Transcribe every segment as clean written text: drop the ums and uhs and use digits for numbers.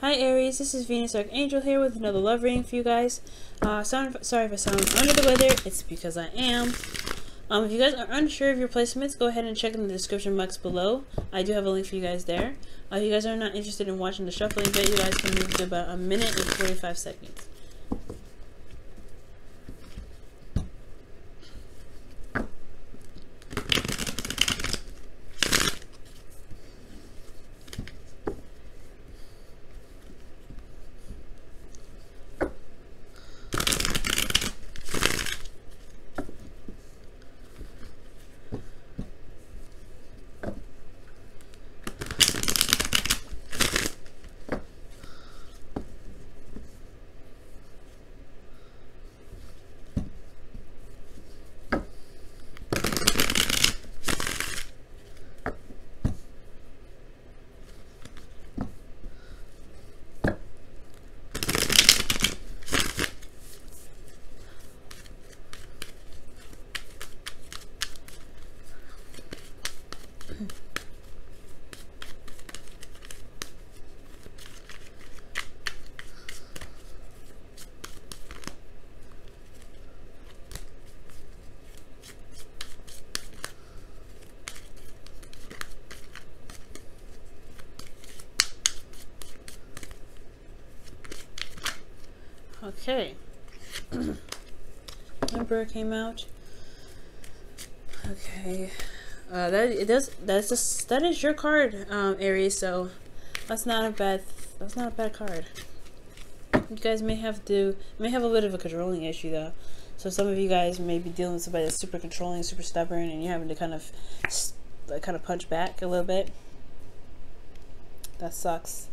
Hi Aries, this is Venus Archangel here with another love reading for you guys. Sorry if I sound under the weather, it's because I am. If you guys are unsure of your placements, go ahead and check in the description box below. I do have a link for you guys there. If you guys are not interested in watching the shuffling bit, you guys can move to about 1 minute and 45 seconds. Okay. Emperor came out. Okay. That is your card, Aries, so that's not a bad card. You guys may have a bit of a controlling issue though. So some of you guys may be dealing with somebody that's super controlling, super stubborn, and you're having to kind of punch back a little bit. That sucks.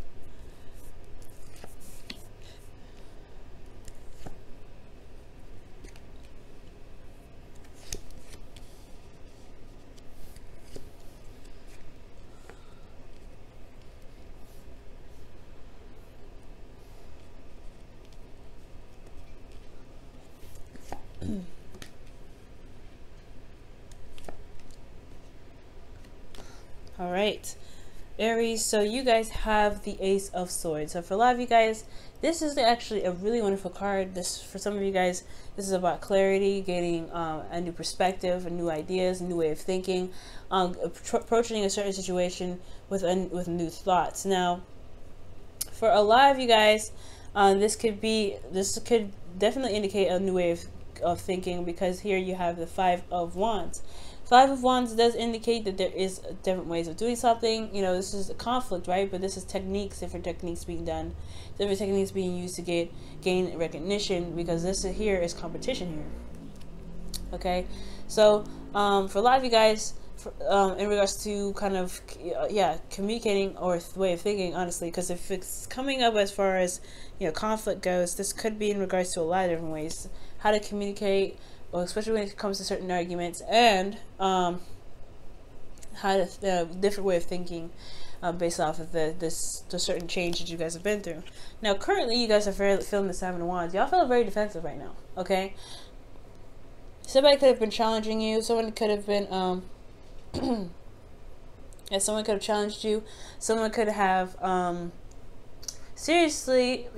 All right, Aries, so you guys have the Ace of Swords. So for a lot of you guys, this is actually a really wonderful card. For some of you guys, this is about clarity, getting a new perspective, new ideas, a new way of thinking, approaching a certain situation with new thoughts. Now, for a lot of you guys, this could definitely indicate a new way of thinking, because here you have the Five of Wands. Five of Wands does indicate that there is different ways of doing something. You know, this is a conflict, right? But this is different techniques being done, different techniques being used to gain recognition, because this here is competition here. Okay, so for a lot of you guys, in regards to communicating or way of thinking, honestly, because if it's coming up as far as conflict goes, this could be in regards to a lot of different ways how to communicate. Well, especially when it comes to certain arguments, and different way of thinking based off of the certain change that you guys have been through. Now, currently, you guys are feeling the Seven of Wands. Y'all feel very defensive right now. Okay, somebody could have been challenging you. Someone could have been someone could have challenged you. Someone could have seriously,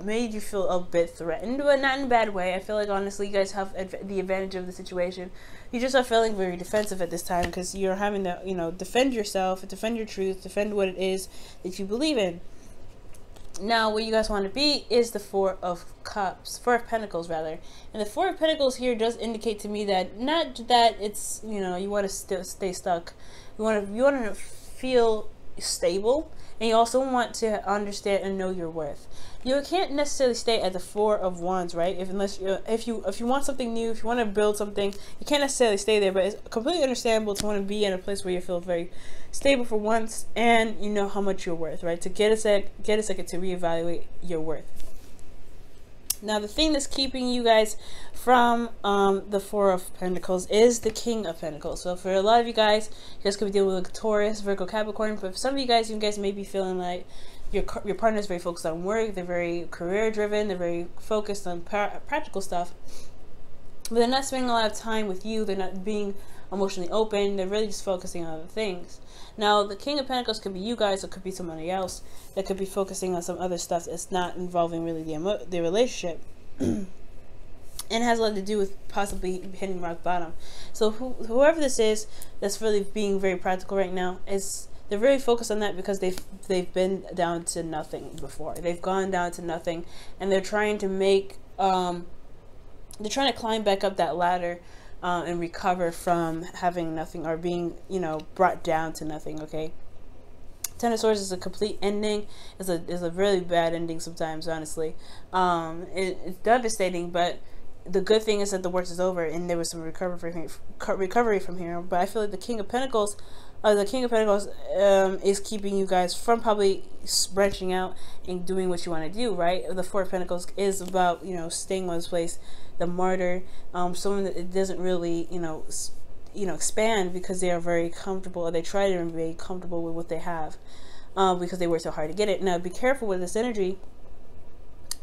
made you feel a bit threatened, but not in a bad way. I feel like, honestly, you guys have the advantage of the situation. You just are feeling very defensive at this time, because you're having to, defend yourself, defend your truth, defend what it is that you believe in. Now, where you guys want to be is the Four of Pentacles, rather. And the Four of Pentacles here does indicate to me that not that it's, you want to stay stuck. You want to feel stable, and you also want to understand and know your worth. You can't necessarily stay at the Four of Wands, right? If you want something new, if you want to build something, you can't necessarily stay there. But it's completely understandable to want to be in a place where you feel very stable for once, and you know how much you're worth, right? To get a second to reevaluate your worth. Now, the thing that's keeping you guys from the Four of Pentacles is the King of Pentacles. So for a lot of you guys could be dealing with Taurus, Virgo, Capricorn. But for some of you guys may be feeling like your partner is very focused on work. They're very career driven. They're very focused on practical stuff. But they're not spending a lot of time with you. They're not being emotionally open. They're really just focusing on other things. Now, the King of Pentacles could be you guys, or could be somebody else that could be focusing on some other stuff that's not involving really the relationship. And it has a lot to do with possibly hitting rock bottom. So whoever this is that's really being very practical right now, they're very focused on that because they've been down to nothing before. They've gone down to nothing, and they're trying to make they're trying to climb back up that ladder and recover from having nothing, or being, you know, brought down to nothing. Okay. Ten of Swords is a complete ending. Is a really bad ending sometimes, honestly. It's devastating, but the good thing is that the worst is over, and there was some recovery from here. But I feel like the King of Pentacles is keeping you guys from probably branching out and doing what you want to do, right? The Four of Pentacles is about, you know, staying one place. The Martyr, someone that it doesn't really, you know, expand because they are very comfortable, or they try to be comfortable with what they have, because they work so hard to get it. Now, be careful with this energy.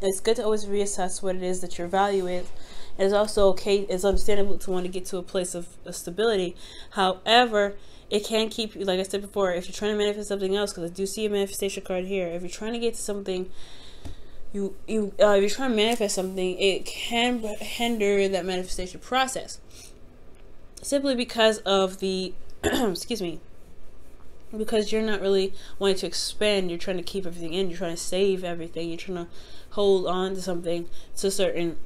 It's good to always reassess what it is that your value is. It's also okay, it's understandable to want to get to a place of stability. However, it can keep you, like I said before, if you're trying to manifest something else, because I do see a manifestation card here. If you're trying to get to something, if you're trying to manifest something, it can hinder that manifestation process. Simply because of the, excuse me, because you're not really wanting to expand. You're trying to keep everything in. You're trying to save everything. You're trying to hold on to something, to a certain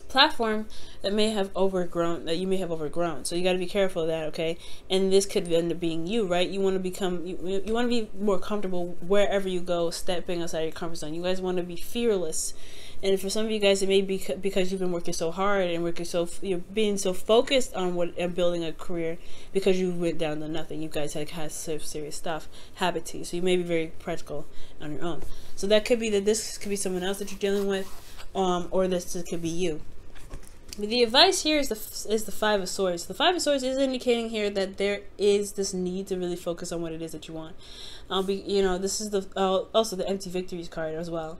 platform that may have overgrown, that you may have overgrown. So you got to be careful of that, okay? And this could end up being you, right? You want to become, you want to be more comfortable wherever you go, stepping outside your comfort zone. You guys want to be fearless. And for some of you guys, it may be because you've been working so hard and you're being so focused on building a career, because you went down to nothing. You guys had some serious stuff happen to you, so you may be very practical on your own. So that could be that this could be someone else that you're dealing with, or this could be you. But the advice here is the Five of Swords. The Five of Swords is indicating here that there is this need to really focus on what it is that you want. You know, this is also the Empty Victories card as well.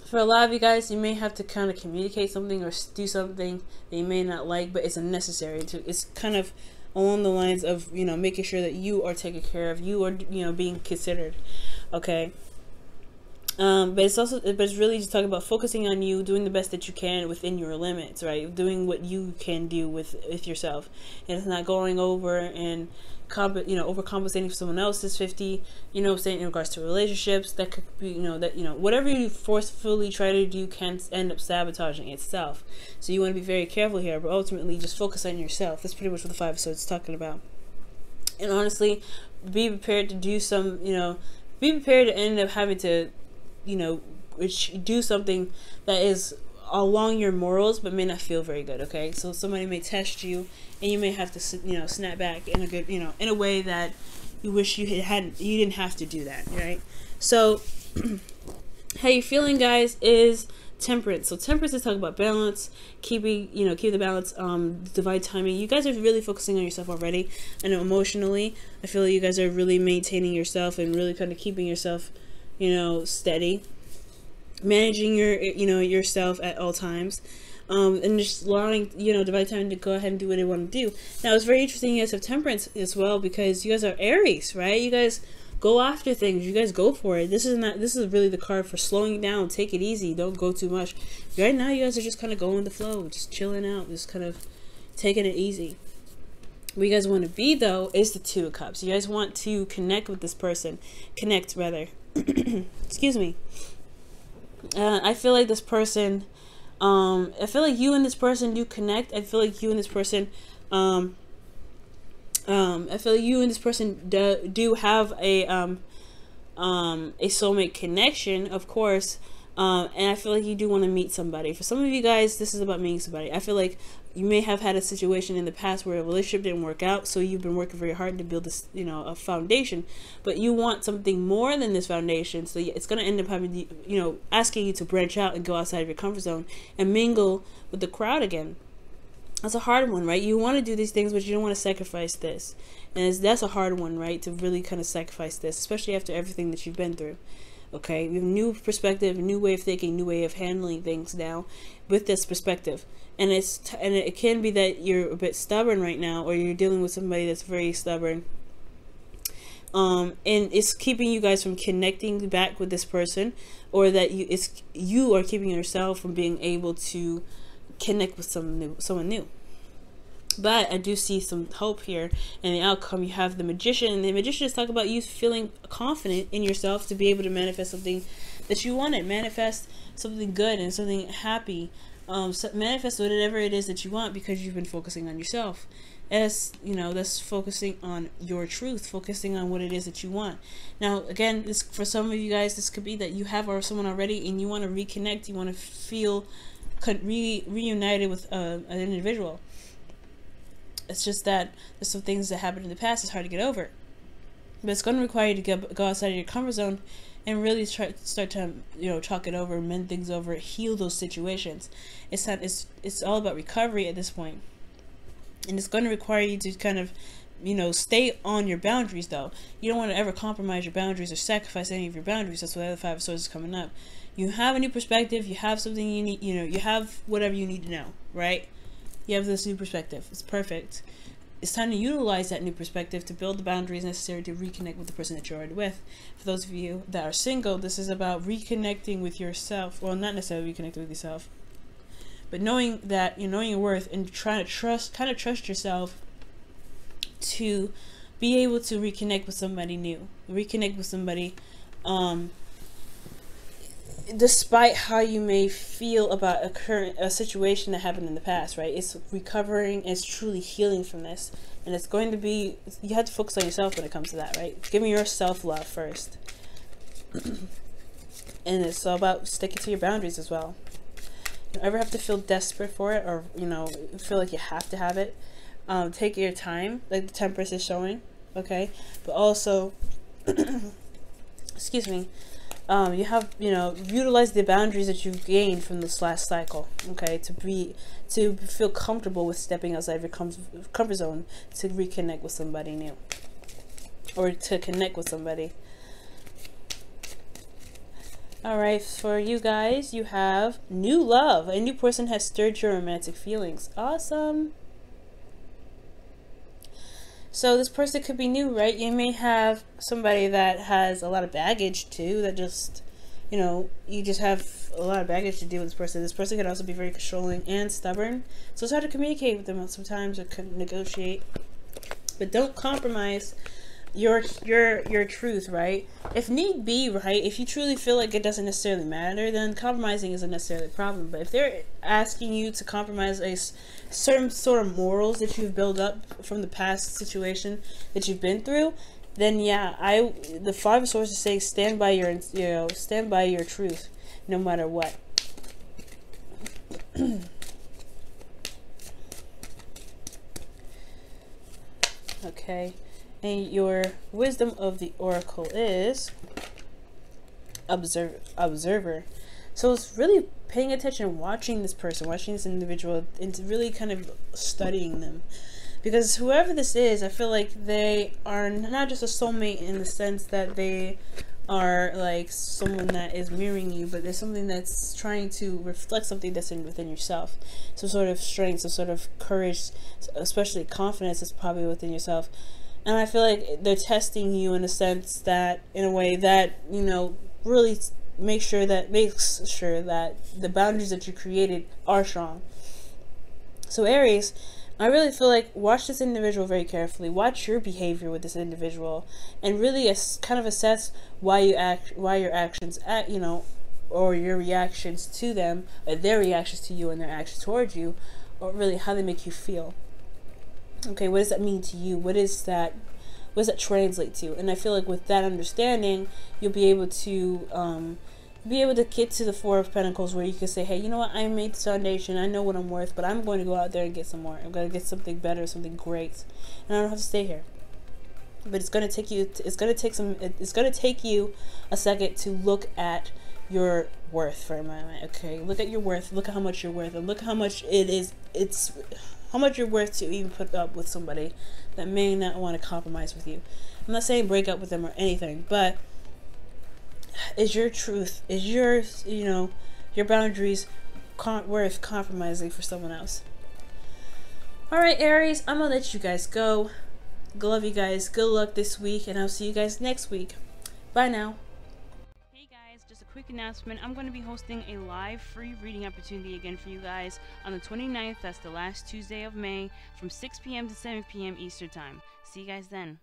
For a lot of you guys, you may have to kind of communicate something or do something that you may not like, but it's unnecessary. It's kind of along the lines of, you know, making sure that you are taken care of, you are, you know, being considered, okay? But it's really just talking about focusing on you, doing the best that you can within your limits, right? Doing what you can do with yourself, and it's not going over and overcompensating for someone else's 50, you know, saying in regards to relationships. That could be, whatever you forcefully try to do can end up sabotaging itself. So you want to be very careful here, but ultimately just focus on yourself. That's pretty much what the Five of Swords is talking about. And honestly, be prepared to do some, be prepared to end up having to, do something that is along your morals, but may not feel very good. Okay, so somebody may test you, and you may have to, snap back in a good, in a way that you wish you didn't have to do that, right? So, how you feeling, guys, is Temperance. So Temperance is talking about balance, keep the balance, divine timing. You guys are really focusing on yourself already. I know emotionally, I feel like you guys are really maintaining yourself and really kind of keeping yourself, steady, managing yourself at all times, and just allowing, divine timing to go ahead and do what they want to do. Now, it's very interesting you guys have Temperance as well, because you guys are Aries, right? You guys go after things. You guys go for it. This is really the card for slowing down. Take it easy. Don't go too much. Right now, you guys are just kind of going with the flow, just chilling out, just kind of taking it easy. What you guys want to be, though, is the Two of Cups. You guys want to connect with this person. Connect, rather. Excuse me. I feel like this person, I feel like you and this person do connect. I feel like you and this person, I feel like you and this person do have a soulmate connection, of course. And I feel like you do want to meet somebody. For some of you guys, this is about meeting somebody. I feel like you may have had a situation in the past where a relationship didn't work out, so you've been working very hard to build this, a foundation. But you want something more than this foundation, so it's going to end up having, asking you to branch out and go outside of your comfort zone and mingle with the crowd again. That's a hard one, right? You want to do these things, but you don't want to sacrifice this. And that's a hard one, right? To really kind of sacrifice this, especially after everything that you've been through. Okay, we have a new perspective, a new way of thinking, new way of handling things now with this perspective. And it can be that you're a bit stubborn right now, or you're dealing with somebody that's very stubborn. And it's keeping you guys from connecting back with this person, or that you are keeping yourself from being able to connect with someone new. But I do see some hope here in the outcome. You have the Magician, and the Magician is talking about you feeling confident in yourself to be able to manifest something that you wanted, manifest something good and something happy, manifest whatever it is that you want, because you've been focusing on yourself. As you know, that's focusing on your truth, focusing on what it is that you want. Now, again, this, for some of you guys, this could be that you have someone already and you want to reconnect, you want to feel reunited with an individual. It's just that there's some things that happened in the past. It's hard to get over, but it's going to require you to go outside of your comfort zone and really start to talk it over, mend things over, heal those situations. It's all about recovery at this point, and it's going to require you to kind of stay on your boundaries. Though you don't want to ever compromise your boundaries or sacrifice any of your boundaries. That's why the Five of Swords is coming up. You have a new perspective. You have something you need. You have whatever you need to know, right? You have this new perspective. It's perfect. It's time to utilize that new perspective to build the boundaries necessary to reconnect with the person that you're already with. For those of you that are single, this is about reconnecting with yourself. Well, not necessarily reconnecting with yourself, but knowing that knowing your worth and trying to trust yourself to be able to reconnect with somebody new, reconnect with somebody, despite how you may feel about a situation that happened in the past, right? It's recovering, it's truly healing from this. And it's going to be, you have to focus on yourself when it comes to that, right? Giving yourself love first. And it's all about sticking to your boundaries as well. You don't ever have to feel desperate for it, or feel like you have to have it. Take your time, like the Temperance is showing, okay? But also, excuse me, you have utilize the boundaries that you've gained from this last cycle, okay, to feel comfortable with stepping outside of your comfort zone to reconnect with somebody new, or to connect with somebody. All right, for you guys, you have new love. A new person has stirred your romantic feelings. Awesome. So this person could be new, right? You may have somebody that has a lot of baggage too, that just, you just have a lot of baggage to deal with this person. This person can also be very controlling and stubborn. So it's hard to communicate with them sometimes, or negotiate. But don't compromise your truth, right? If need be, right? If you truly feel like it doesn't necessarily matter, then compromising isn't necessarily a problem. But if they're asking you to compromise a certain sort of morals that you've built up from the past situation that you've been through, then yeah, the Five of Swords is saying stand by your truth, no matter what. Okay. And your wisdom of the oracle is observer. So it's really paying attention, watching this person, watching this individual, and really kind of studying them. Because whoever this is, I feel like they are not just a soulmate in the sense that they are like someone that is mirroring you, but there's something that's trying to reflect something that's within yourself. Some sort of strength, some sort of courage, especially confidence is probably within yourself. And I feel like they're testing you in a sense that, in a way that, really makes sure that the boundaries that you created are strong. So Aries, I really feel like watch this individual very carefully. Watch your behavior with this individual, and really kind of assess why your actions or your reactions to them, or their reactions to you and their actions towards you, or really how they make you feel. Okay, what does that mean to you? What does that translate to? And I feel like with that understanding, you'll be able to get to the Four of Pentacles, where you can say, hey, you know what, I made this foundation, I know what I'm worth, but I'm going to go out there and get some more. I'm going to get something better, something great, and I don't have to stay here. But it's going to take you a second to look at your worth for a moment. Okay, look at your worth, look at how much you're worth, and look how much how much you're worth to even put up with somebody that may not want to compromise with you. I'm not saying break up with them or anything, but Is your truth, is your, you know, your boundaries worth compromising for someone else? Alright, Aries, I'm gonna let you guys go. Love you guys. Good luck this week, and I'll see you guys next week. Bye now. Hey guys, just a quick announcement. I'm going to be hosting a live free reading opportunity again for you guys on the 29th. That's the last Tuesday of May from 6 p.m. to 7 p.m. Eastern Time. See you guys then.